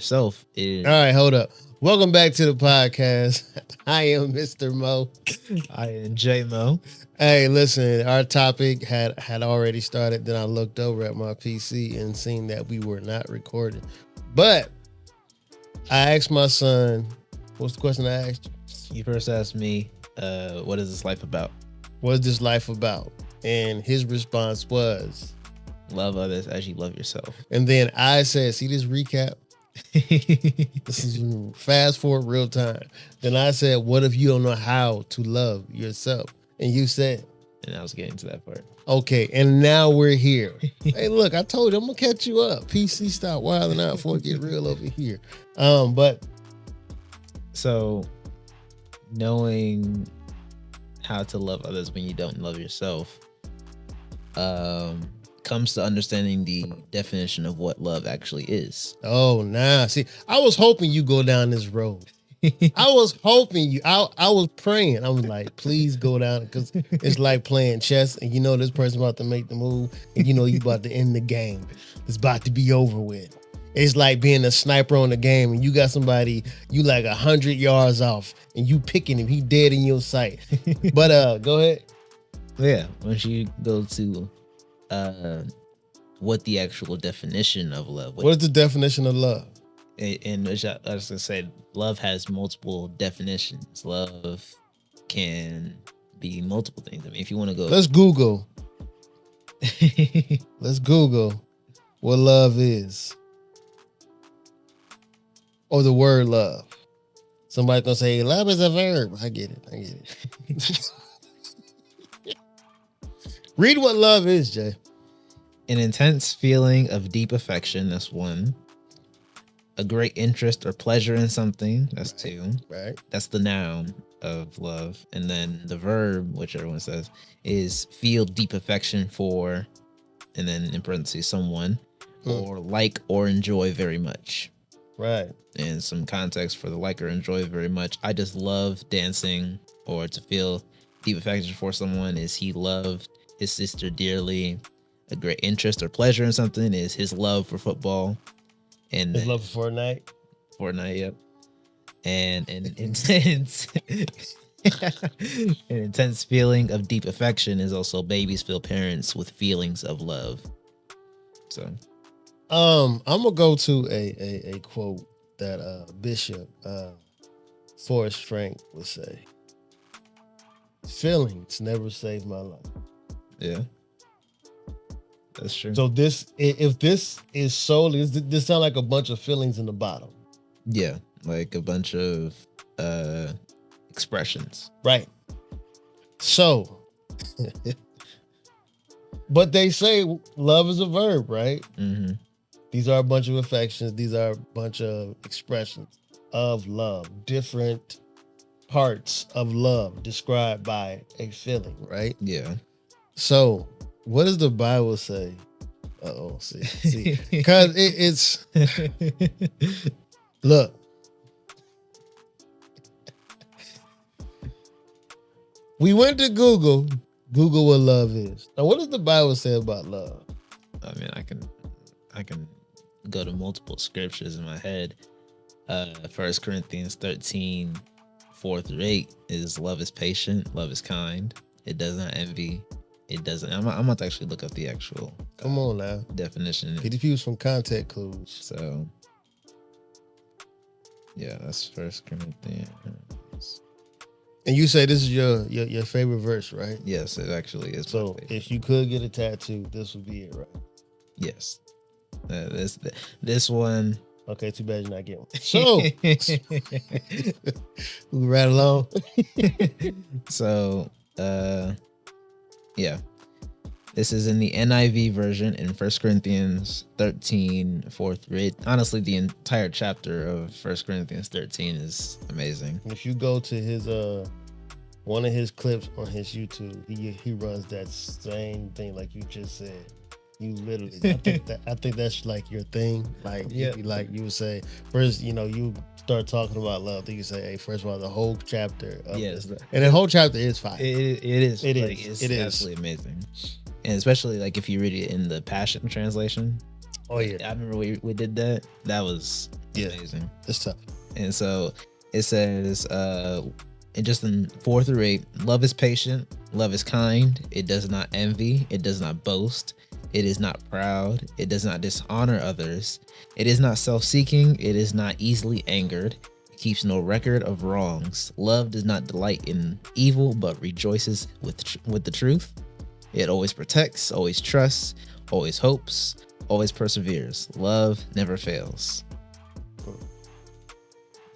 yourself is. All right, hold up. Welcome back to the podcast. I am Mr. Mo. I am J-Mo. Hey, listen, our topic had already started. Then I looked over at my PC and seen that we were not recording. But I asked my son, what's the question I asked you? You first asked me, what is this life about? What is this life about? And his response was, love others as you love yourself. and then I said, see this recap? This is fast forward real time. Then I said, what if you don't know how to love yourself? And you said, and I was getting to that part. Okay, and now we're here. Hey, look, I told you I'm gonna catch you up. PC, stop wilding out before it get real over here. But so knowing how to love others when you don't love yourself comes to understanding the definition of what love actually is. Oh, nah. See, I was hoping you go down this road. I was hoping you. I was praying. I was like, please go down, because it's like playing chess, and you know this person about to make the move, and you know you about to end the game. It's about to be over with. It's like being a sniper on the game, and you got somebody you like 100 yards off, and you picking him. He dead in your sight. But go ahead. Yeah, once you go to what the actual definition of love. What is the definition of love? And as I was gonna say, love has multiple definitions. Love can be multiple things. I mean, if you want to go, let's Google. Let's Google what love is, or the word love. Somebody's gonna say love is a verb. I get it. Read what love is, Jay. An intense feeling of deep affection. That's one. A great interest or pleasure in something. That's two. Right. That's the noun of love. And then the verb, which everyone says, is feel deep affection for, and then in parentheses, someone, or like or enjoy very much. Right. And some context for the like or enjoy very much. I just love dancing, or to feel deep affection for someone is he loved his sister dearly. A great interest or pleasure in something is his love for football. And his love for Fortnite, yep. And an intense an intense feeling of deep affection is also babies feel parents with feelings of love. So I'm gonna go to a quote that Bishop Forrest Frank would say. Feelings never saved my life. Yeah. That's true. So if this is solely, this sound like a bunch of feelings in the bottom. Yeah, like a bunch of expressions. Right. So, but they say love is a verb, right? Mm-hmm. These are a bunch of affections. These are a bunch of expressions of love. Different parts of love described by a feeling, right? Yeah. So, what does the Bible say? See, because it's look. We went to Google what love is. Now, what does the Bible say about love? I mean, I can go to multiple scriptures in my head. 1 Corinthians 13, 4-8 is love is patient, love is kind, it does not envy. It doesn't. I'm about to actually look up the actual. Come on now. Definition. Get the views from content clues. So, yeah, that's 1 Corinthians. And you say this is your favorite verse, right? Yes, it actually is. So if you could get a tattoo, this would be it, right? Yes. This one. Okay, too bad you're not getting one. So we right along. So, yeah. This is in the NIV version in 1 Corinthians 13, 4-8. Honestly, the entire chapter of 1 Corinthians 13 is amazing. If you go to his one of his clips on his YouTube, he runs that same thing like you just said. You literally, I think that's like your thing. Like, yeah, like you would say first, you start talking about love. Then you say, hey, first of all, the whole chapter. Yes, and the whole chapter is fire. It is. It like, is. It's absolutely amazing. And especially like if you read it in the Passion translation. Oh yeah, I remember we did that. That was Yeah, amazing. it's tough. And so it says, and just in 4 through 8, love is patient, love is kind, it does not envy, it does not boast, it is not proud, it does not dishonor others, it is not self-seeking, it is not easily angered, it keeps no record of wrongs. Love does not delight in evil, but rejoices with the truth. It always protects, always trusts, always hopes, always perseveres. Love never fails.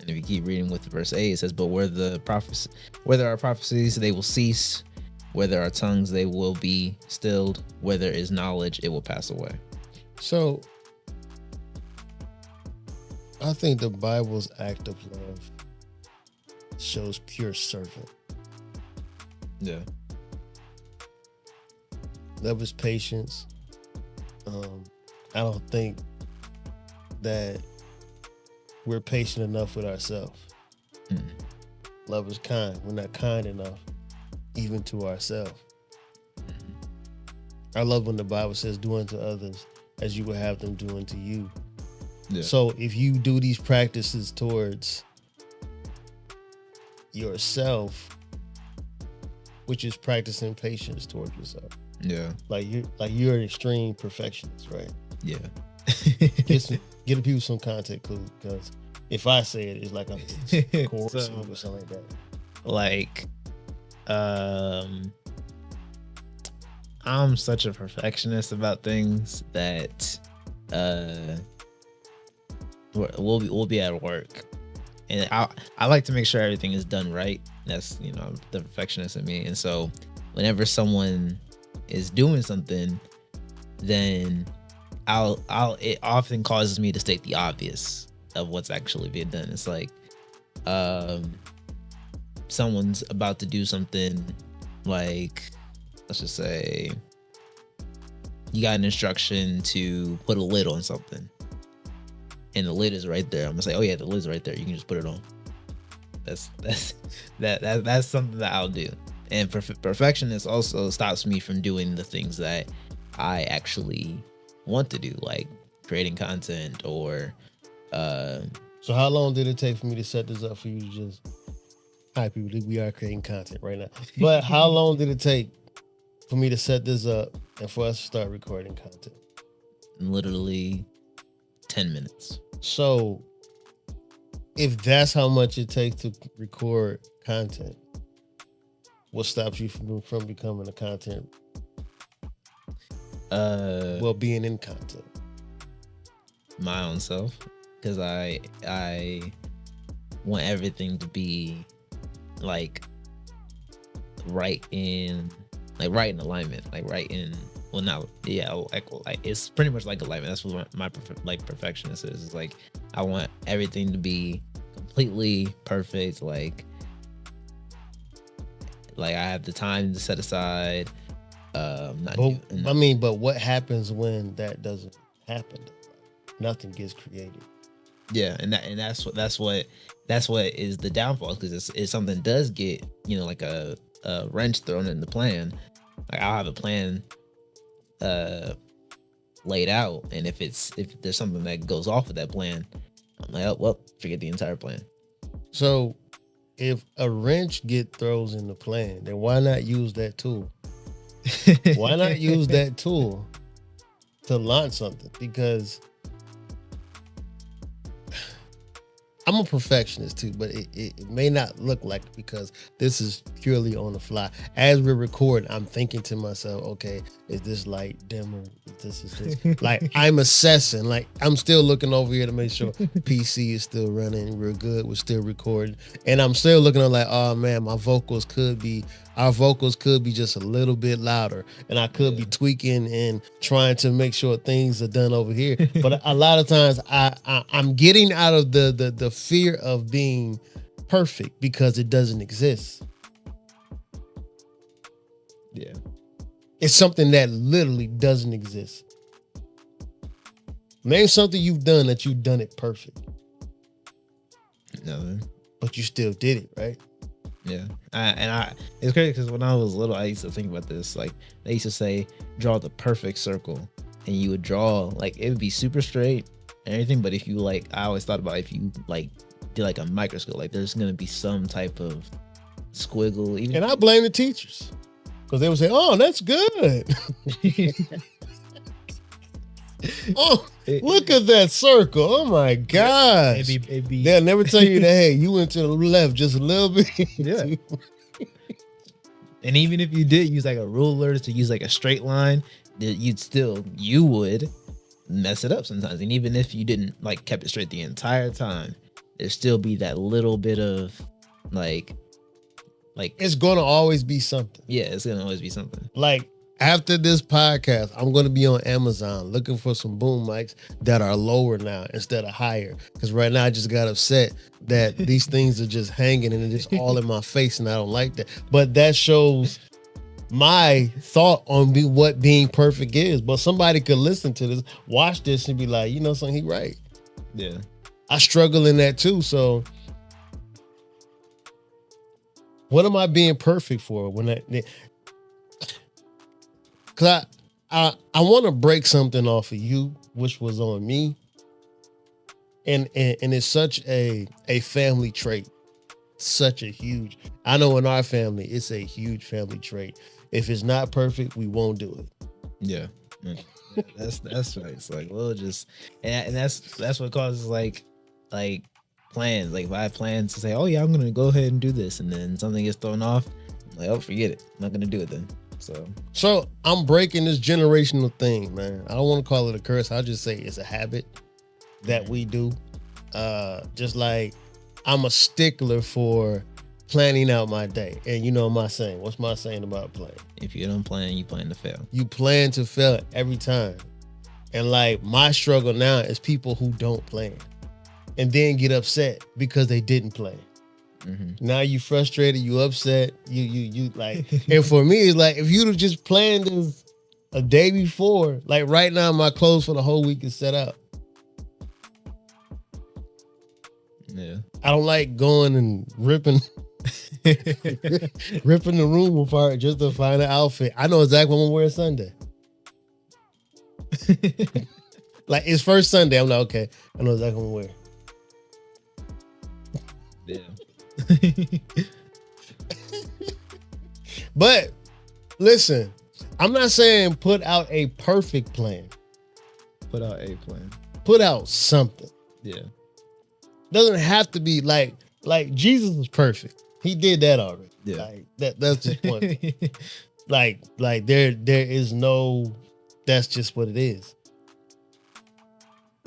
And if you keep reading with verse 8, it says, but where there are prophecies, they will cease. Where there are tongues, they will be stilled. Where there is knowledge, it will pass away. So I think the Bible's act of love shows pure servant. Yeah. Love is patience. I don't think that we're patient enough with ourselves. Love is kind. We're not kind enough even to ourselves. I love when the Bible says, do unto others as you would have them do unto you. Yeah. So if you do these practices towards yourself, which is practicing patience towards yourself. Yeah. Like you're an extreme perfectionist, right? Yeah. Give people some context clue, because if I say it, it's like I'm coercing or something like that. Like, I'm such a perfectionist about things that we'll be at work, and I like to make sure everything is done right. That's the perfectionist in me, and so whenever someone is doing something, then it often causes me to state the obvious of what's actually being done. It's like someone's about to do something, like, let's just say you got an instruction to put a lid on something, and the lid is right there. I'm gonna say, oh yeah, the lid's right there, you can just put it on. That's something that I'll do. And perfectionist also stops me from doing the things that I actually want to do, like creating content or So how long did it take for me to set this up for you to just, hi people, we are creating content right now, but how long did it take for me to set this up and for us to start recording content? literally 10 minutes. So if that's how much it takes to record content, what stops you from becoming a content? Being in content. My own self, because I want everything to be like right in alignment, like right in. Well, not like it's pretty much like alignment. That's what my perfectionist is. It's like I want everything to be completely perfect. Like I have the time to set aside. But what happens when that doesn't happen? Nothing gets created. Yeah, and that's what is the downfall, because if something does get like a wrench thrown in the plan, like I'll have a plan laid out, and if there's something that goes off of that plan, I'm like, oh well, forget the entire plan. So if a wrench get throws in the plan, then why not use that tool? Why not use that tool to launch something? Because I'm a perfectionist too, but it may not look like it, because this is purely on the fly. As we're recording, I'm thinking to myself, okay, is this light dimmer? Is this? Like, I'm assessing. Like, I'm still looking over here to make sure PC is still running real good. We're still recording. And I'm still looking at like, oh man, our vocals could be just a little bit louder. And I could be tweaking and trying to make sure things are done over here. But a lot of times I'm getting out of the fear of being perfect, because it doesn't exist. Yeah. It's something that literally doesn't exist. Name something you've done that you've done it perfect. Nothing. But you still did it, right? Yeah. It's crazy because when I was little, I used to think about this. Like, they used to say, draw the perfect circle. And you would draw, like, it would be super straight, and everything. But if you like, I always thought about if you like did like a microscope, like there's gonna be some type of squiggle. Even And I blame the teachers because they would say, "Oh, that's good." Oh, look at that circle! Oh my gosh! it'd be They'll never tell you that. Hey, you went to the left just a little bit. Yeah. And even if you did use like a ruler to use like a straight line, you would mess it up sometimes. And even if you didn't like kept it straight the entire time, there'd still be that little bit of like It's gonna always be something. yeah, it's gonna always be something. Like after this podcast, I'm gonna be on Amazon looking for some boom mics that are lower now instead of higher. Because right now I just got upset that these things are just hanging and they're just all in my face, and I don't like that. But that shows my thought on what being perfect is. But somebody could listen to this, watch this, and be like, you know something, he right. Yeah. I struggle in that too. So what am I being perfect for when because I want to break something off of you, which was on me. And it's such a family trait. Such a huge, I know in our family, it's a huge family trait. If it's not perfect, we won't do it. Yeah. That's right. It's like, well, just and that's what causes like plans. Like if I have plans to say, oh yeah, I'm gonna go ahead and do this, and then something gets thrown off, I'm like, oh, forget it. I'm not gonna do it then. So I'm breaking this generational thing, man. I don't want to call it a curse. I'll just say it's a habit that we do. Just like I'm a stickler for planning out my day. And you know my saying. What's my saying about planning? If you don't plan, you plan to fail. You plan to fail every time. And like my struggle now is people who don't plan and then get upset because they didn't plan. Mm-hmm. Now you frustrated, you upset, you like, and for me, it's like if you'd have just planned this a day before, like right now, my clothes for the whole week is set up. Yeah. I don't like going and ripping ripping the room apart just to find an outfit. I know exactly what I'm gonna wear Sunday. Like it's first Sunday, I'm like, okay, I know exactly what I'm gonna wear. Yeah. But listen, I'm not saying put out a perfect plan. Put out a plan. Put out something. Yeah. Doesn't have to be like Jesus was perfect. He did that already. Yeah. Like that's just one thing. like there is no, that's just what it is.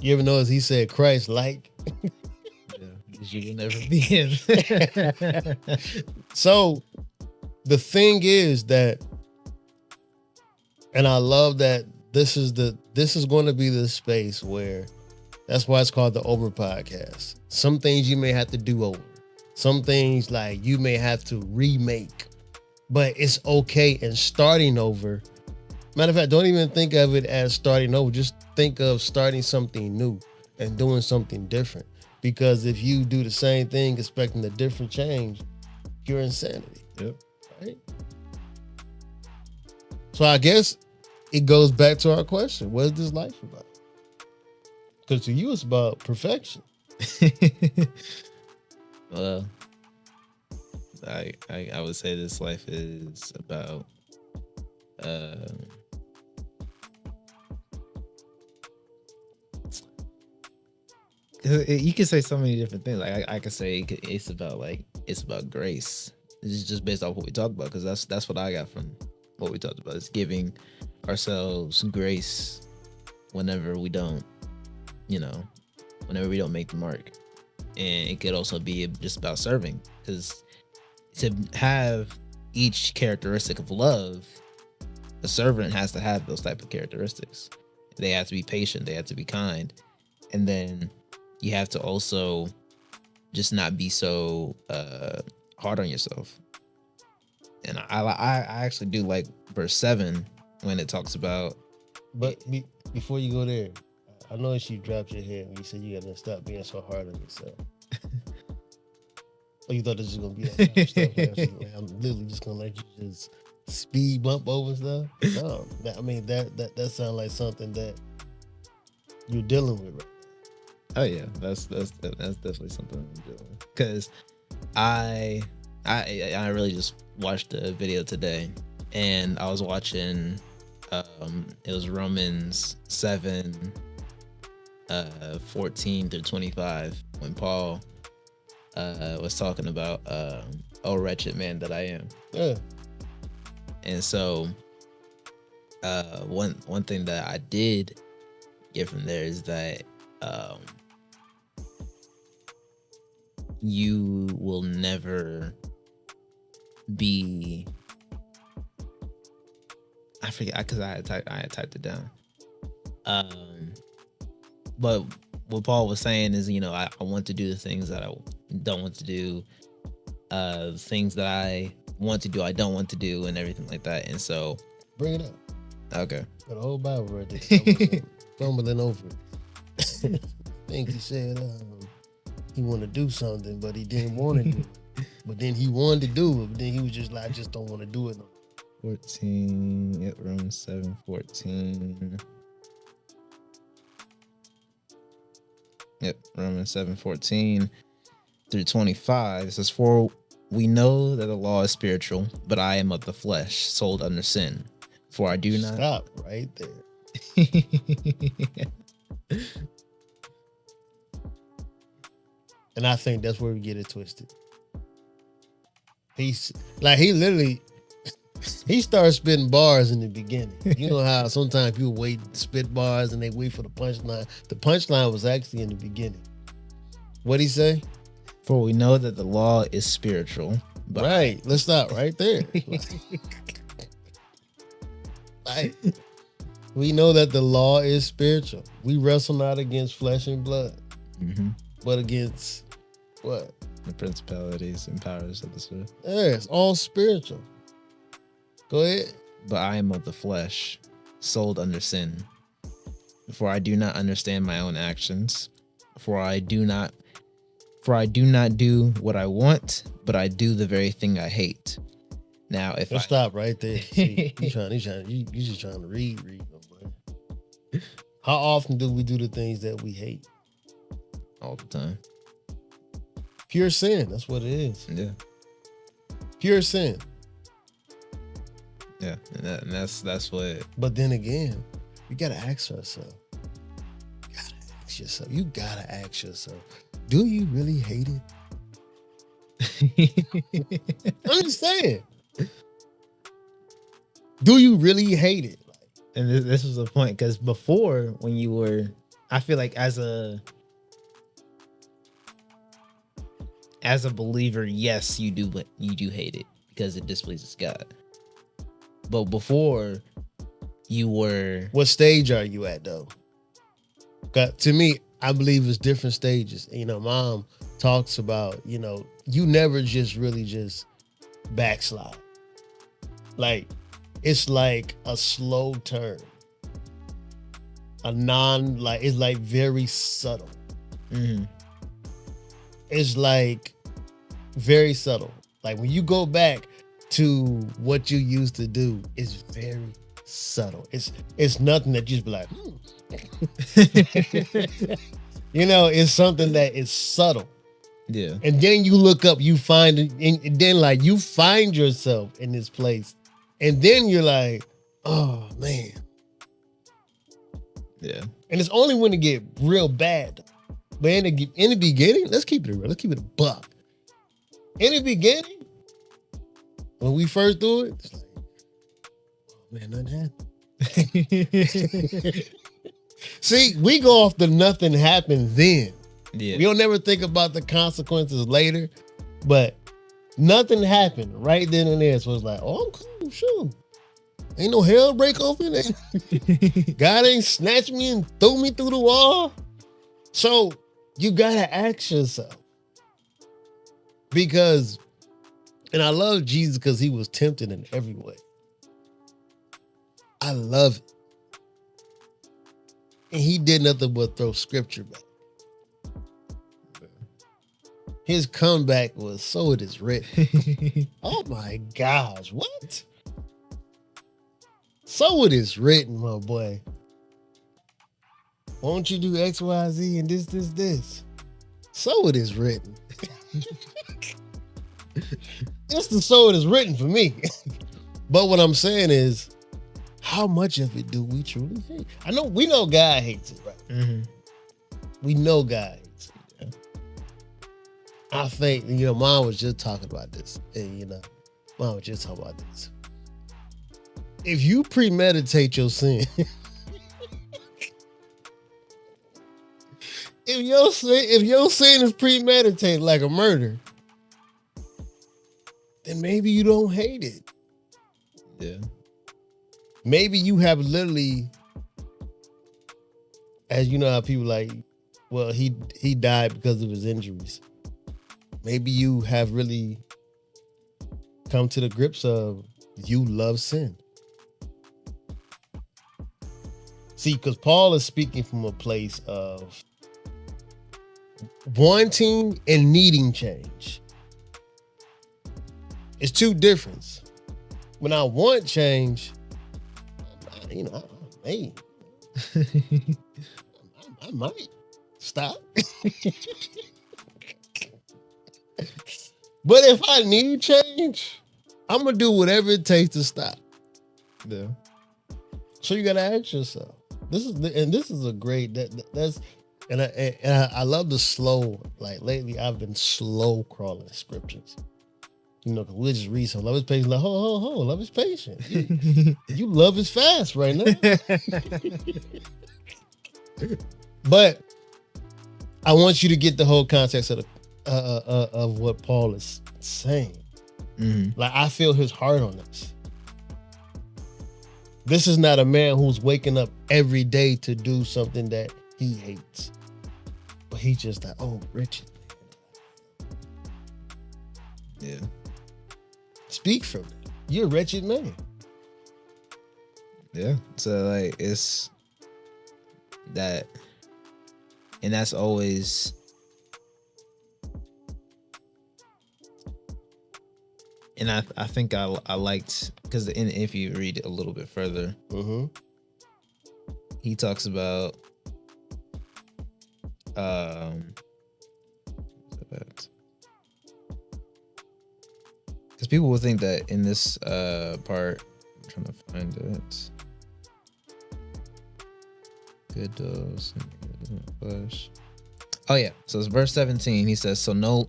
You ever notice he said Christ like? You will never be him. So the thing is that, and I love that this is going to be the space where, that's why it's called the Over Podcast. Some things you may have to do over. Some things like you may have to remake, but it's okay in starting over. Matter of fact, don't even think of it as starting over. Just think of starting something new and doing something different. Because if you do the same thing expecting a different change, you're insanity. Yep. Right? So I guess it goes back to our question. What is this life about? Because to you, it's about perfection. Well, I would say this life is about you can say so many different things. Like I could say it's about grace. It's just based off what we talked about, because that's what I got from what we talked about. It's giving ourselves grace whenever we don't make the mark. And it could also be just about serving, because to have each characteristic of love, a servant has to have those type of characteristics. They have to be patient, they have to be kind, and then you have to also just not be so hard on yourself. And I actually do like verse 7 when it talks about. But before you go there, I noticed you dropped your head when you said you gotta stop being so hard on yourself. Oh, you thought this was gonna be that stuff? Like, I'm literally just gonna let you just speed bump over stuff. No, that sounds like something that you're dealing with. Right? Oh yeah, that's definitely something I'm doing. Because I I really just watched a video today, and I was watching. It was Romans 7, 14 through 25, when Paul was talking about oh wretched man that I am. Yeah. And so one thing that I did get from there is that you will never be, I forget because I had typed it down. But what Paul was saying is, I want to do the things that I don't want to do, things that I want to do, I don't want to do, and everything like that. And so, Bring it up. okay. Got a whole Bible right there. I wasn't fumbling over it. I think he said he wanted to do something, but he didn't want to do it. But then he wanted to do it, but then he was just like, I just don't want to do it. 14, yep, Romans 7, 14. Yep, Romans 7, 14 through 25. It says, for we know that the law is spiritual, but I am of the flesh, sold under sin. For I do not... Stop right there. And I think that's where we get it twisted. He's like, he literally, he started spitting bars in the beginning. You know how sometimes people wait to spit bars and they wait for the punchline. The punchline was actually in the beginning. What'd he say? For we know that the law is spiritual. But right. Let's stop right there. Like, we know that the law is spiritual. We wrestle not against flesh and blood, but against what? The principalities and powers of this earth. Yeah, it's all spiritual. Go ahead. But I am of the flesh, sold under sin. For I do not understand my own actions. For I do not do what I want, but I do the very thing I hate. Now, if Let's stop right there. See, you just trying to read, boy. How often do we do the things that we hate? All the time. Pure sin. That's what it is. Yeah. Pure sin. Yeah, and that's what. But then again, you gotta ask yourself. You gotta ask yourself. Do you really hate it? I'm just saying. Do you really hate it? And this was the point, because before, when you were, I feel like as a believer, yes, you do hate it because it displeases God. But before, you were... What stage are you at, though? To me, I believe it's different stages. Mom talks about, you never just really just backslide. Like, it's like a slow turn. It's like very subtle. Mm-hmm. It's like very subtle. Like when you go back to what you used to do, it's very subtle. It's nothing that you just be like, it's something that is subtle. Yeah. And then you look up, you find it, and then like you find yourself in this place. And then you're like, oh man. Yeah. And it's only when it get real bad. But in the beginning, let's keep it real. Let's keep it a buck. In the beginning, when we first do it, it's like, oh man, nothing happened. See, we go off the nothing happened then. Yeah. We don't never think about the consequences later, but nothing happened right then and there. So it's like, oh, I'm cool, sure. Ain't no hell break open. God ain't snatched me and threw me through the wall. So you gotta ask yourself. Because, and I love Jesus because he was tempted in every way. I love it. And he did nothing but throw scripture back. His comeback was, so it is written. Oh my gosh, what? So it is written, my boy. Won't you do X, Y, Z, and this? So it is written. It's the so it is written for me. But what I'm saying is, how much of it do we truly hate? We know God hates it, right? Mm-hmm. We know God hates it. Yeah. I think, Mom was just talking about this. And, Mom was just talking about this. If you premeditate your sin, if your sin is premeditated like a murder, then maybe you don't hate it. Yeah. Maybe you have literally, as you know how people like, well, he died because of his injuries. Maybe you have really come to the grips of you love sin. See, because Paul is speaking from a place of wanting and needing change. It's two differences. When I want change, I might stop. But if I need change, I'm gonna do whatever it takes to stop. Yeah. So you gotta ask yourself. This is a great that's and I love the slow. Like lately, I've been slow crawling scriptures. Because we'll just read some love is patient. Like, ho, love is patient. You love is fast right now. But I want you to get the whole context of what Paul is saying. Mm-hmm. Like, I feel his heart on this. This is not a man who's waking up every day to do something that he hates. But he's just like, oh, Richard. Yeah. Speak from it. You're a wretched man. Yeah. So like it's that, and that's always and I think I liked, because if you read it a little bit further, he talks about because people will think that in this part, I'm trying to find it. Good dogs. Oh yeah. So it's verse 17. He says, So now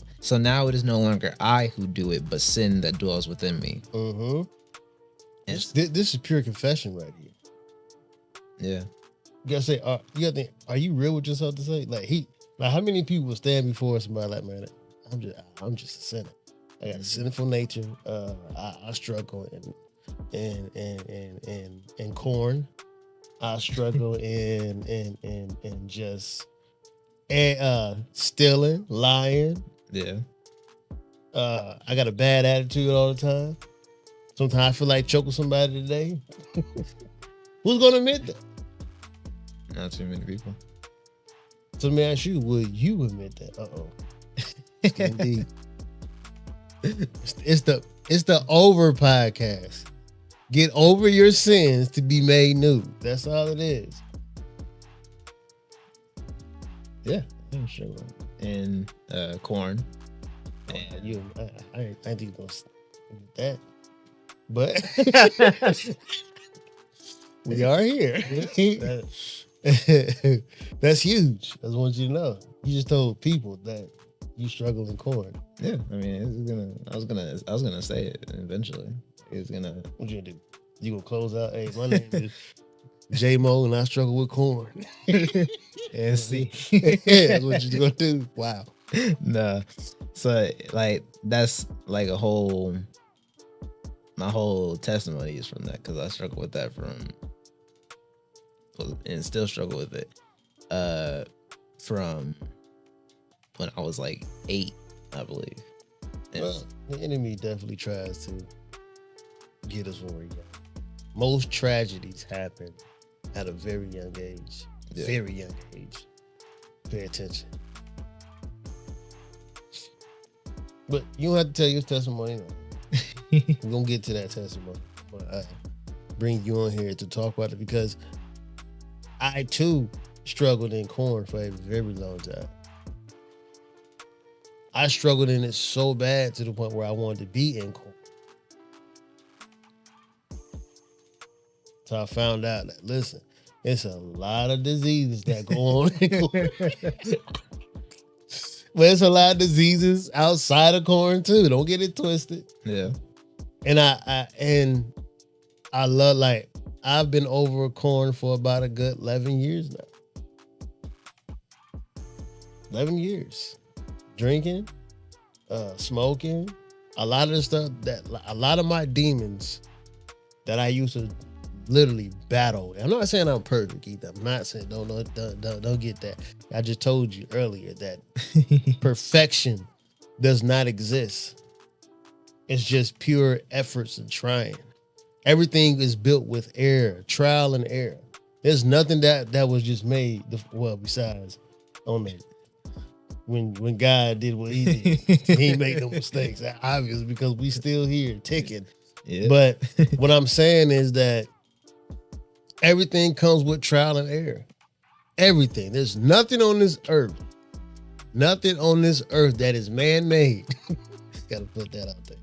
it is no longer I who do it, but sin that dwells within me. Mm-hmm. This is pure confession right here. Yeah. You gotta say, you gotta think, are you real with yourself to say? Like how many people stand before somebody like, man, I'm just a sinner. I got a sinful nature. I struggle in corn. I struggle in just stealing, lying. Yeah. I got a bad attitude all the time. Sometimes I feel like choking somebody today. Who's gonna admit that? Not too many people. So let me ask you, would you admit that? Uh-oh. Indeed. It's the over podcast. Get over your sins to be made new. That's all it is. Yeah, I'm sure. And corn. And I think you're gonna that. But we are here. That's huge. I just want you to know. You just told people that you struggle in corn. Yeah, I mean, I was gonna say it eventually. It's gonna. What you gonna do? You gonna close out? Hey, my name is J Mo, and I struggle with corn. And see, yeah, that's what you gonna do. Wow. Nah. So like that's like my whole testimony is from that, because I struggle with that and still struggle with it from when I was like 8, I believe. Well, the enemy definitely tries to get us where we go. Most tragedies happen at a very young age. Yeah. Very young age. Pay attention. But you don't have to tell your testimony. We're going to get to that testimony. But I bring you on here to talk about it because I, too, struggled in corn for a very long time. I struggled in it so bad to the point where I wanted to be in corn. So I found out that, listen, it's a lot of diseases that go on in corn. But there's a lot of diseases outside of corn too. Don't get it twisted. Yeah. And I love, like, I've been over corn for about a good 11 years now. 11 years. Drinking, smoking, a lot of the stuff a lot of my demons that I used to literally battle. I'm not saying I'm perfect either. I'm not saying don't get that. I just told you earlier that perfection does not exist. It's just pure efforts and trying. Everything is built with error, trial and error. There's nothing that was just made, well, besides on the when God did what he did. He ain't make no mistakes. Obviously, because we still here ticking. Yeah. But what I'm saying is that everything comes with trial and error. Everything. There's nothing on this earth that is man-made. Gotta put that out there.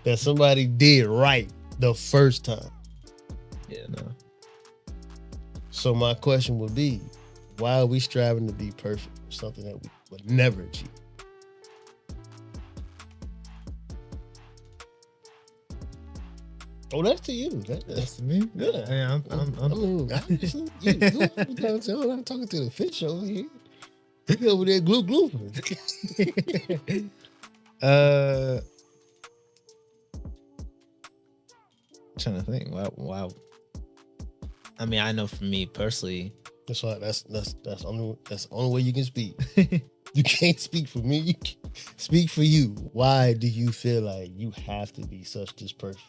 That somebody did right the first time. Yeah, no. So my question would be, why are we striving to be perfect for something that we would never achieve? Oh, that's to you. That's to me. Yeah. Hey, I'm I'm talking to the fish over here. You over there glue. Trying to think. Wow. I mean, I know for me personally, That's why that's the only way you can speak. You can't speak for me. You can speak for you. Why do you feel like you have to be such this person?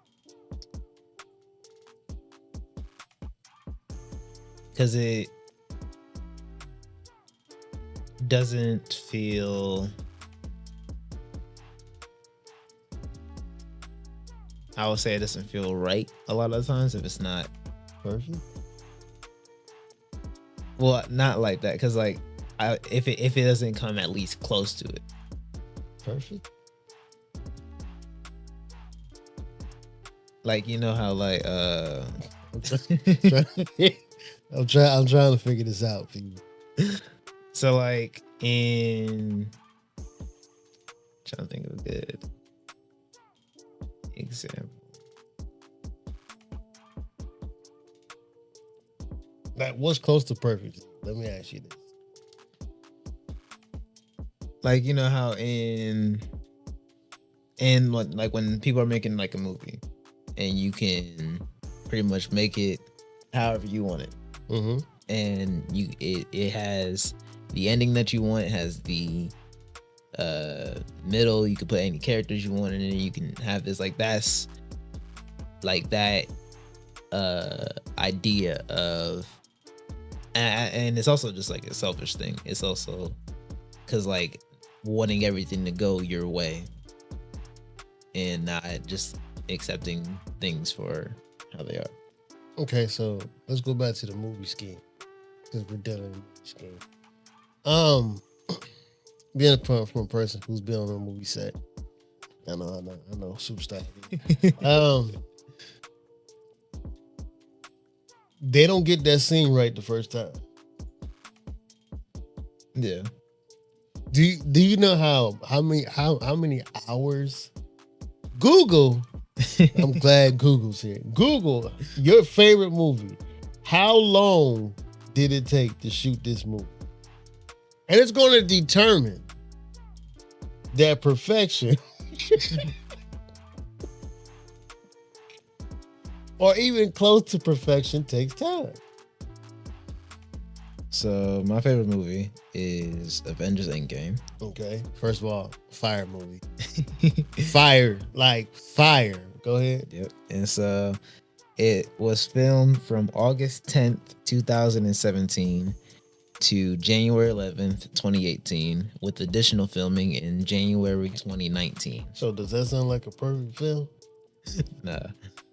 because it doesn't feel, I would say it doesn't feel right a lot of times if it's not Perfect. well, not like that, because like if it doesn't come at least close to it. Perfect. Like, you know how like I'm trying to figure this out for you. so like trying to think of a good example. Like, what's close to perfect? Let me ask you this. Like, you know how in like when people are making like a movie and you can pretty much make it however you want it. Mm-hmm. And it has the ending that you want, it has the middle, you can put any characters you want in it, you can have this, like, that's like that idea of, and it's also just like a selfish thing. It's also because like wanting everything to go your way and not just accepting things for how they are. Okay, so let's go back to the movie scheme, because we're dealing with the movie scheme. Being from a person who's been on a movie set, I know, superstar. They don't get that scene right the first time. Yeah. Do you know how many hours? Google. I'm glad Google's here. Google your favorite movie. How long did it take to shoot this movie? And it's going to determine that perfection or even close to perfection takes time. So my favorite movie is Avengers Endgame. Okay. First of all, fire movie. Fire. Like fire. Go ahead. Yep. And so it was filmed from August 10th, 2017 to January 11th, 2018, with additional filming in January 2019. So does that sound like a perfect film? Nah.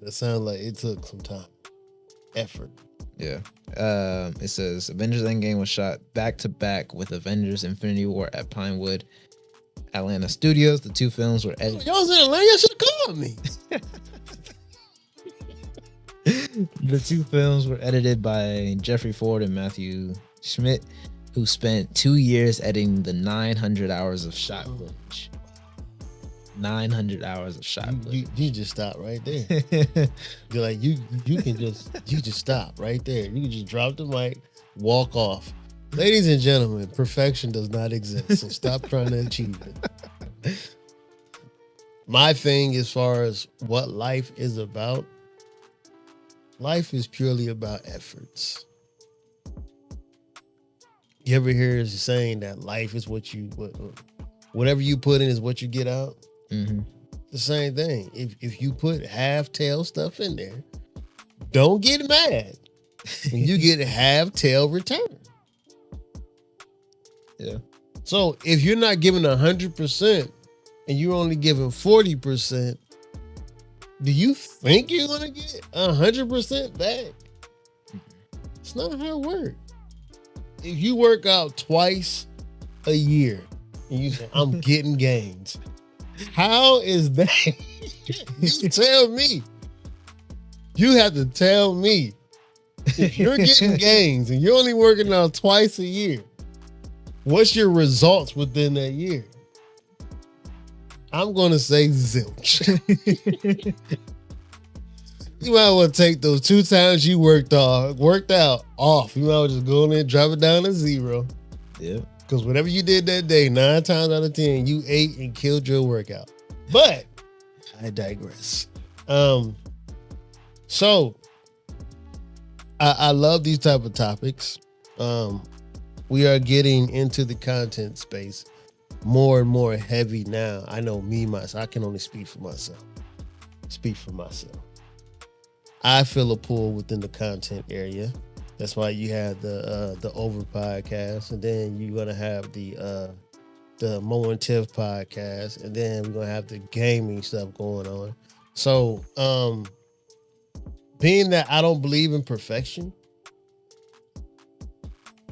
That sounds like it took some time. Effort. Yeah. It says Avengers Endgame was shot back to back with Avengers Infinity War at Pinewood Atlanta Studios. The two films were edited. Y'all was in Atlanta. Y'all should have called me. The two films were edited by Jeffrey Ford and Matthew Schmidt, who spent 2 years editing the 900 hours of shot footage. 900 hours of shot footage. You just stop right there. You're like you just stop right there. You can just drop the mic, walk off. Ladies and gentlemen, perfection does not exist, so stop trying to achieve it. My thing as far as what life is about, life is purely about efforts. You ever hear the saying that life is whatever you put in is what you get out? Mm-hmm. The same thing. If you put half-tail stuff in there, don't get mad when you get half-tail return. Yeah. So if you're not giving 100% and you're only giving 40%, do you think you're gonna get 100% back? It's not how it works. If you work out twice a year and you say, I'm getting gains, how is that? You tell me. You have to tell me. If you're getting gains and you're only working out twice a year, what's your results within that year? I'm going to say zilch. You might want to take those 2 times you worked out off. You might want to just go in there and drop it down to 0. Yeah. Because whatever you did that day, 9 times out of 10, you ate and killed your workout. But I digress. So I love these type of topics. We are getting into the content space more and more heavy now. I know myself, I can only speak for myself. I feel a pull within the content area. That's why you have the Over podcast, and then you're gonna have the Mo and Tiff podcast, and then we're gonna have the gaming stuff going on. So, being that I don't believe in perfection.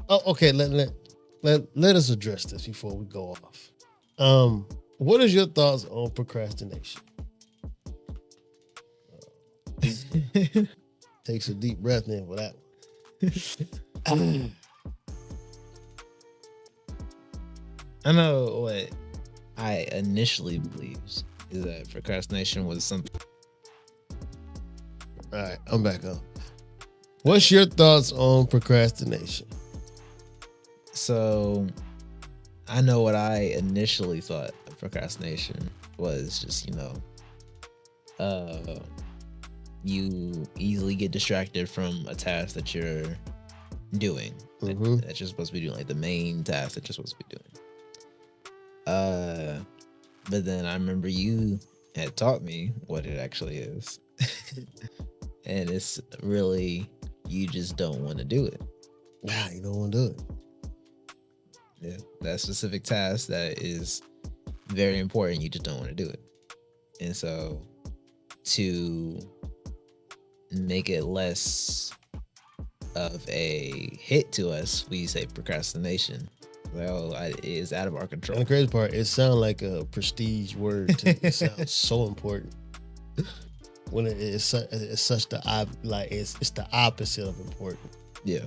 Oh, okay. Let us address this before we go off. What is your thoughts on procrastination? Takes a deep breath in for that one. I know what I initially believed is that procrastination was something. All right, I'm back on. What's your thoughts on procrastination? So I know what I initially thought of procrastination was just, you easily get distracted from a task that you're doing. Mm-hmm. That you're supposed to be doing, like the main task that you're supposed to be doing. But then I remember you had taught me what it actually is. And it's really, you just don't want to do it. Nah, you don't want to do it. Yeah, that specific task that is very important, you just don't want to do it. And so to make it less of a hit to us, we say procrastination. Well, it's out of our control. And the crazy part, it sounds like a prestige word to me. It sounds so important. When it's such it's the opposite of important. Yeah.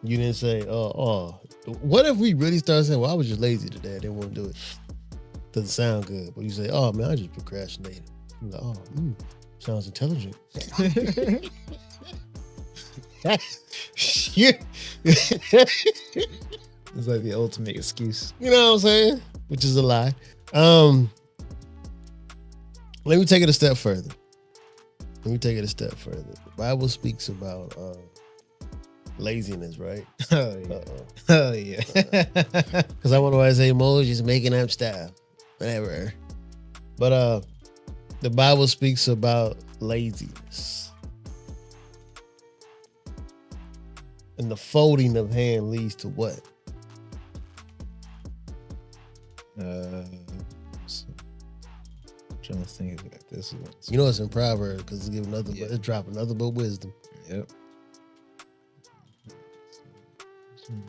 You didn't say, oh. What if we really start saying, well, I was just lazy today, I didn't want to do it. Doesn't sound good. But you say, oh man, I just procrastinated. I'm like, sounds intelligent. It's like the ultimate excuse. You know what I'm saying? Which is a lie. Let me take it a step further. The Bible speaks about laziness, right? Oh yeah. Oh yeah. Because I wonder why I say Moses making up stuff. Whatever. But the Bible speaks about laziness. And the folding of hand leads to what? Trying to think of this one. You know it's in Proverbs because it's drop another book of wisdom. Yep. Mhm.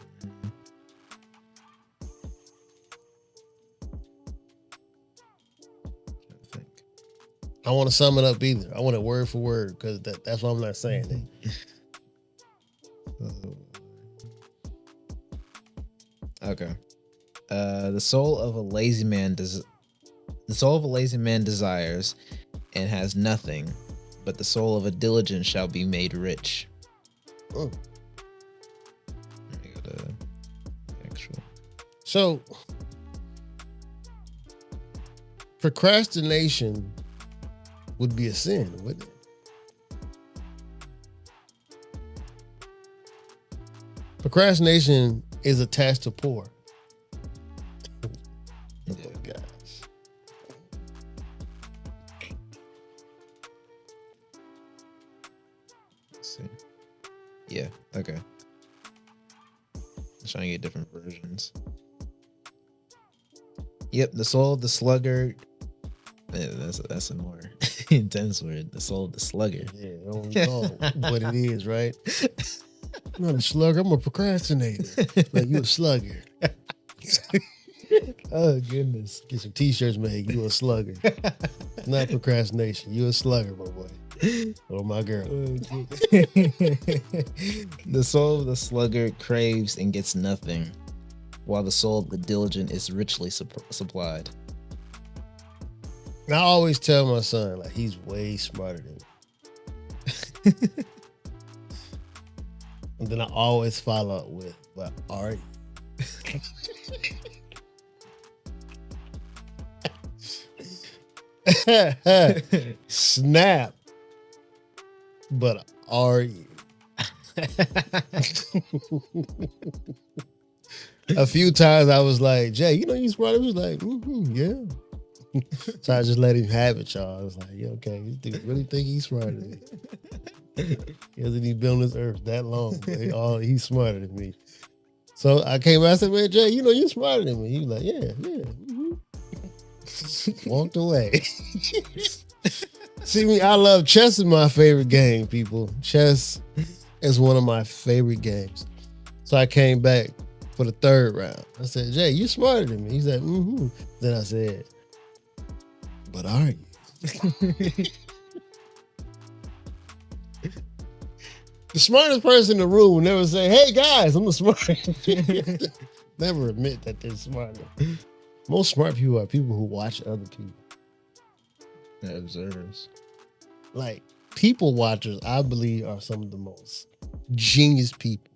Trying to think. I want to sum it up either. I want it word for word because that's why I'm not saying it. Okay. The soul of a lazy man desires and has nothing, but the soul of a diligent shall be made rich. Mm. Let me go to the actual. So, procrastination would be a sin, wouldn't it? Procrastination is attached to poor. Oh Yeah. my gosh. Let's see. Yeah. Okay. I'm trying to get different versions. Yep. The soul of the sluggard. Yeah, that's a more intense word. The soul of the sluggard. Yeah, I don't know what it is, right? I'm not a slugger. I'm a procrastinator. Like, you a slugger. Oh goodness. Get some t-shirts made. You a slugger. Not procrastination. You a slugger, my boy. Or my girl. The soul of the sluggard craves and gets nothing, while the soul of the diligent is richly supplied. I always tell my son, like, he's way smarter than me. And then I always follow up with, but are you? Snap. But are you? A few times I was like, Jay, you know you smart. He was like, yeah. So I just let him have it, y'all. I was like, yeah, okay, this dude really think he's smarter than me. He hasn't even been on this earth that long, but he's smarter than me. So I came out and said, man, Jay, you know you're smarter than me. He was like, yeah. Walked away. See me, I love chess is my favorite game, people. Chess is one of my favorite games. So I came back for the third round. I said, Jay, you smarter than me. He said, Then I said, but are you? The smartest person in the room will never say, hey guys, I'm the smartest. Never admit that they're smarter. Most smart people are people who watch other people. They're observers. Like, people watchers, I believe, are some of the most genius people.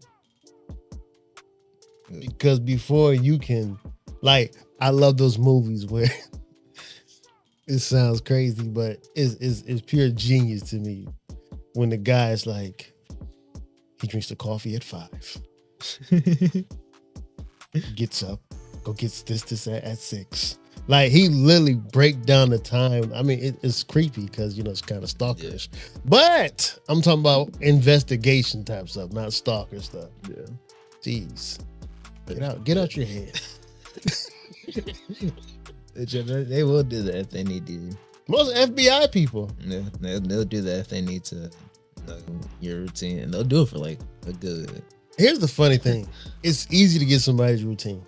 Because before you can, like, I love those movies where it sounds crazy, but it's pure genius to me when the guy's like, he drinks the coffee at 5. Gets up, go gets this at 6. Like, he literally break down the time. I mean, it's creepy because, you know, it's kind of stalkerish. Yeah. But I'm talking about investigation type stuff, not stalker stuff. Yeah. Jeez. Get out your head. They will do that if they need to. Most FBI people. Yeah, they'll do that if they need to know your routine, and they'll do it for like a good. Here's the funny thing: it's easy to get somebody's routine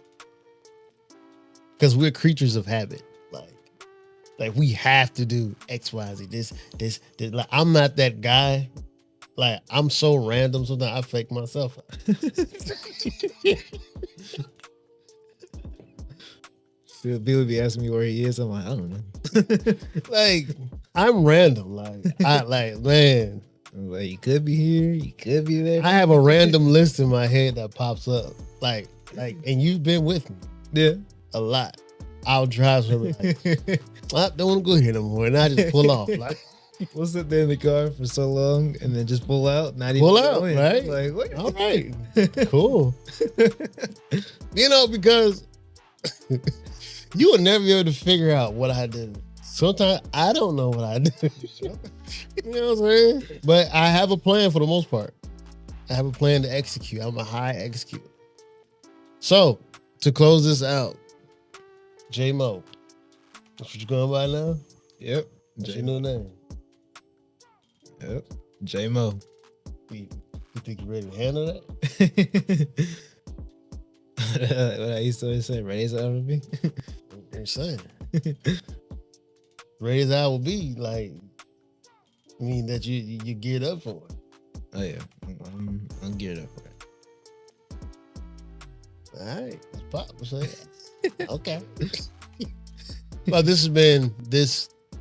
because we're creatures of habit. Like we have to do X, Y, Z. This. Like, I'm not that guy. Like, I'm so random. Sometimes I fake myself out. People be asking me where he is. I'm like, I don't know. Like, I'm random. Man. Like, he could be here. He could be there. I have a random list in my head that pops up. Like, and you've been with me. Yeah. A lot. I'll drive somewhere like, I don't want to go here no more. And I just pull off. Like, we'll sit there in the car for so long and then just pull out. Not pull even out, going. right? Like, what? All right. Cool. You know, because you will never be able to figure out what I do. Sometimes I don't know what I do. You know what I'm saying? But I have a plan for the most part. I have a plan to execute. I'm a high executor. So, to close this out, J-Mo. That's what you're going by now? Yep. What's your new name? Yep. J-Mo. You think you're ready to handle that? What I used to always say, ready as I ever be. I'm saying. Ready as I will be, like, I mean that you geared up for it. Oh yeah, I'm geared up for it. All right, that's Pop saying. Okay. Well, this has been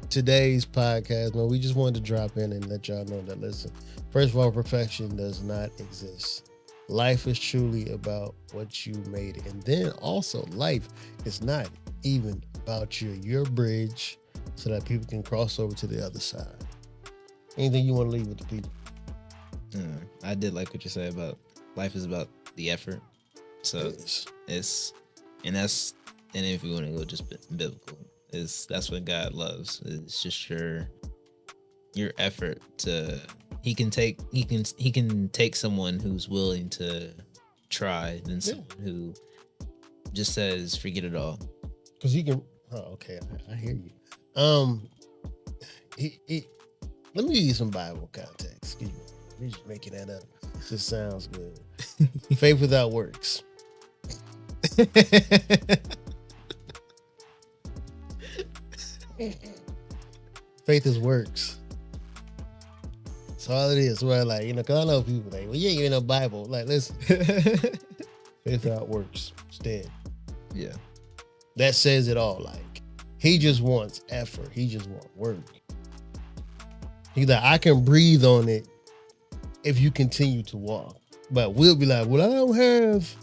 today's podcast, man. We just wanted to drop in and let y'all know that, listen, first of all, perfection does not exist. Life is truly about what you made it. And then also, life is not even about your bridge so that people can cross over to the other side. Anything you want to leave with the people? I did like what you said about life is about the effort. So it's and if we want to go just biblical, that's what God loves. It's just your effort to he can take someone who's willing to try than someone who just says forget it all. Because he can. Oh, okay, I hear you. Let me give you some Bible context. Excuse me. You're just making that up. This sounds good. Faith without works. Faith is works. That's all it is. Where like, because I know people like, well, you ain't even no Bible. Like, listen, faith without works. It's dead. Yeah. That says it all. Like, he just wants effort. He just wants work. He's like, I can breathe on it if you continue to walk. But we'll be like, well, I don't have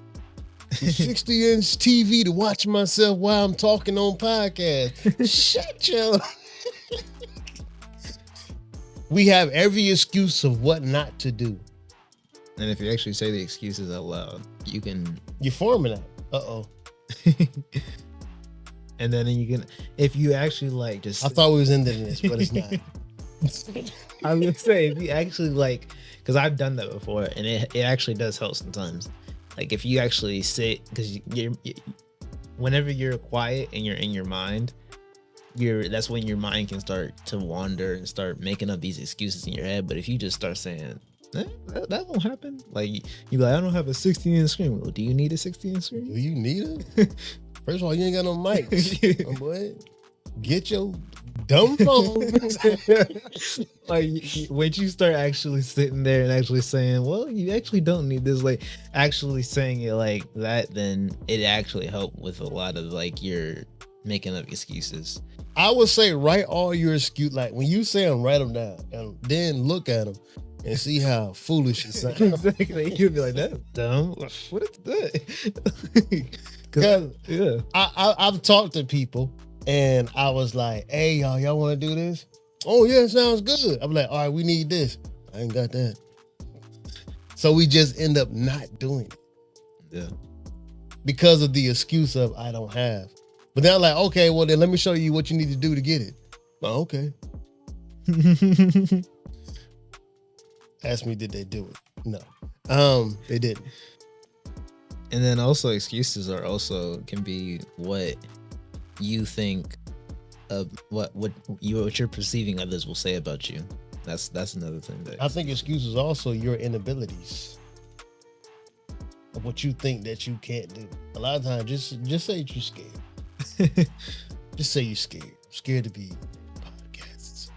60-inch TV to watch myself while I'm talking on podcast. Shut your. We have every excuse of what not to do. And if you actually say the excuses out loud, you're forming that. Uh-oh. And then you can, if you actually like just. I thought we was ending this, but it's not. I was gonna say, if you actually like, because I've done that before, and it actually does help sometimes. Like if you actually sit, because whenever you're quiet and you're in your mind, that's when your mind can start to wander and start making up these excuses in your head. But if you just start saying that won't happen, like you be like, I don't have a 16-inch screen. Well, do you need a 16-inch screen? Do you need it? First of all, you ain't got no mics. Oh, boy. Get your dumb phone. Like when you start actually sitting there and actually saying, well, you actually don't need this, like actually saying it like that, then it actually helped with a lot of like your making up excuses. I would say write all your excuses. Like when you say them, write them down and then look at them and see how foolish it sounds. Exactly. You'll be like, that's dumb. What is that? Because I've talked to people and I was like, hey, y'all want to do this? Oh, yeah, sounds good. I'm like, all right, we need this. I ain't got that. So we just end up not doing it. Yeah. Because of the excuse of I don't have. But then I'm like, okay, well, then let me show you what you need to do to get it. Oh, okay. Ask me, did they do it? No. They didn't. And then also excuses can be what you think of what you're perceiving others will say about you. That's another thing that I think excuses also your inabilities of what you think that you can't do. A lot of times, just say you're scared. Just say you're scared. Scared to be podcasts.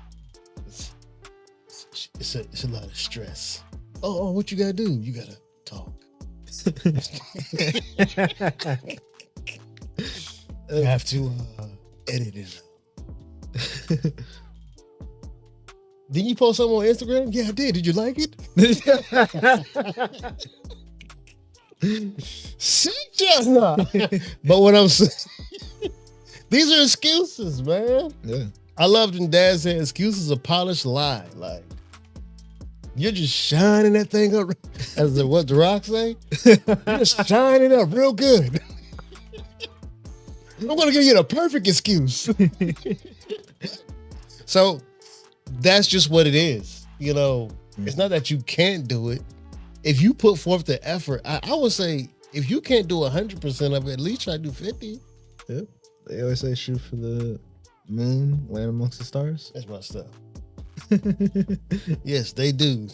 It's a lot of stress. Oh, what you gotta do? You gotta talk. You have to edit it. Didn't you post something on Instagram? Yeah, I did. Did you like it? But what I'm saying, these are excuses, man. Yeah. I loved when Dad said excuses a polished lie. Like, you're just shining that thing up. As what the Rock say? You're just shining it up real good. I'm going to give you the perfect excuse. So that's just what it is. It's not that you can't do it. If you put forth the effort, I would say if you can't do 100% of it, at least try to do 50. Yeah. They always say shoot for the moon, land amongst the stars. That's my stuff. Yes, they do.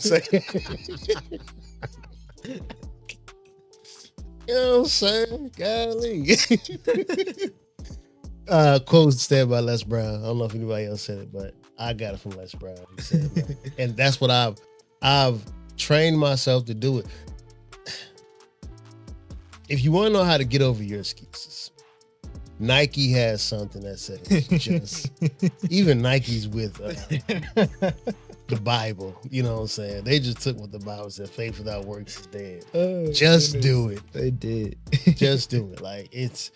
You know what I'm saying? Golly. Quote said by Les Brown. I don't know if anybody else said it, but I got it from Les Brown. He said, and that's what I've trained myself to do it. If you want to know how to get over your excuses, Nike has something that says just even Nike's with the Bible. You know what I'm saying? They just took what the Bible said: faith without works is dead. Just do it. They did. Just do it. Like it's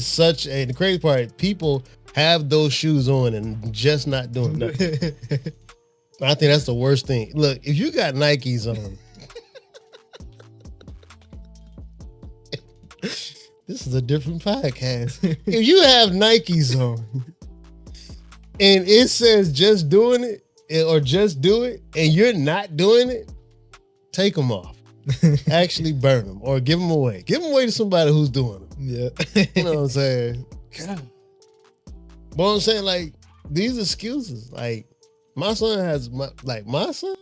such a the crazy part. People have those shoes on and just not doing nothing. I think that's the worst thing. Look, if you got Nikes on. This is a different podcast. If you have Nikes on and it says just doing it or just do it and you're not doing it, take them off. Actually burn them or give them away. Give them away to somebody who's doing them. Yeah. You know what I'm saying? God. But I'm saying, like, these excuses, like, my son has, my son,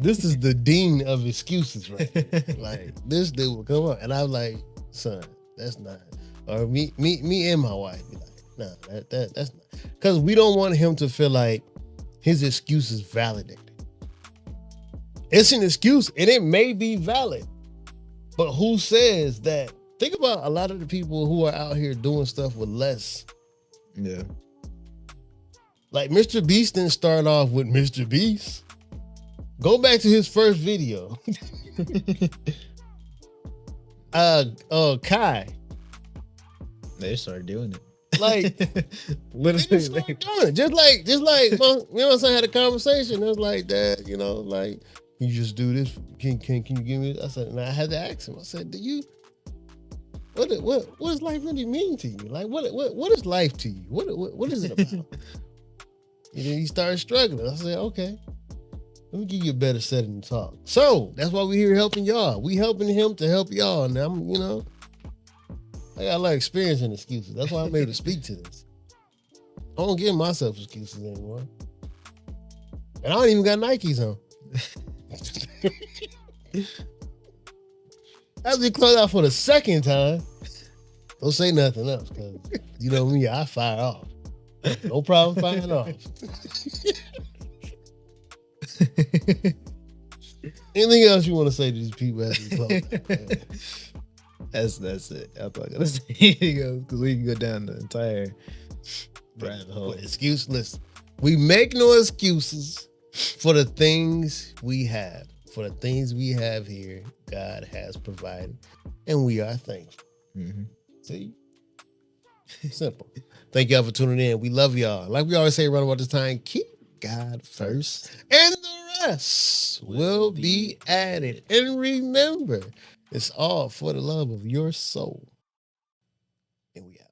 this is the dean of excuses, right? Like, this dude will come up, and I'm like, son, that's not. Or me and my wife be like, nah, that's not. Because we don't want him to feel like his excuse is validated. It's an excuse, and it may be valid, but who says that? Think about a lot of the people who are out here doing stuff with less. Yeah. Like Mr. Beast didn't start off with Mr. Beast. Go back to his first video. Kai. They started doing it. Like, literally, they just started doing it. Just like my son had a conversation. It was like, Dad, you know, like, you just do this. Can you give me this? I said, and I had to ask him. I said, what does life really mean to you? Like, what is life to you? What is it about? And then he started struggling. I said, okay. Let me give you a better setting to talk. So that's why we're here helping y'all. We helping him to help y'all. And I'm, I got a lot of experience in excuses. That's why I'm able to speak to this. I don't give myself excuses anymore. And I don't even got Nikes on. As we close out for the second time, don't say nothing else, because you know me, I fire off. No problem firing off. Anything else you want to say to these people as we close? That's it. I'm not gonna say anything else because we can go down the entire rabbit hole. Excuse, listen. We make no excuses for the things we have. For the things we have here, God has provided, and we are thankful. Mm-hmm. See? Simple. Thank y'all for tuning in. We love y'all. Like we always say around about this time, keep God first, and the rest will be added. And remember, it's all for the love of your soul. And we out.